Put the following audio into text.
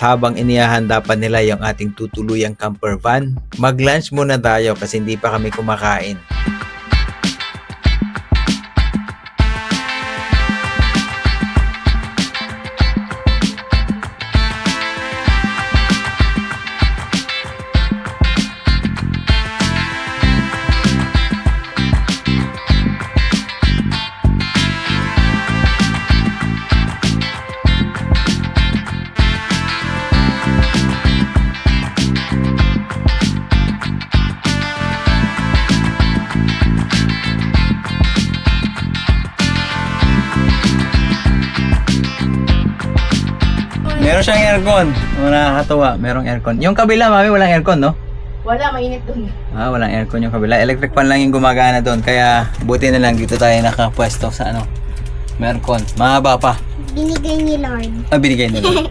habang inihahanda pa nila yung ating tutuluyang camper van, mag-lunch muna tayo kasi hindi pa kami kumakain. Meron siyang aircon. Nakakatuwa, merong aircon. Yung kabila, mami, walang aircon, no? Wala, mainit dun. Walang aircon yung kabila. Electric fan lang yung gumagana doon. Kaya buti na lang dito tayo nakapwesto sa ano. May aircon. Mahaba pa. Binigay ni Lord. Binigay nila.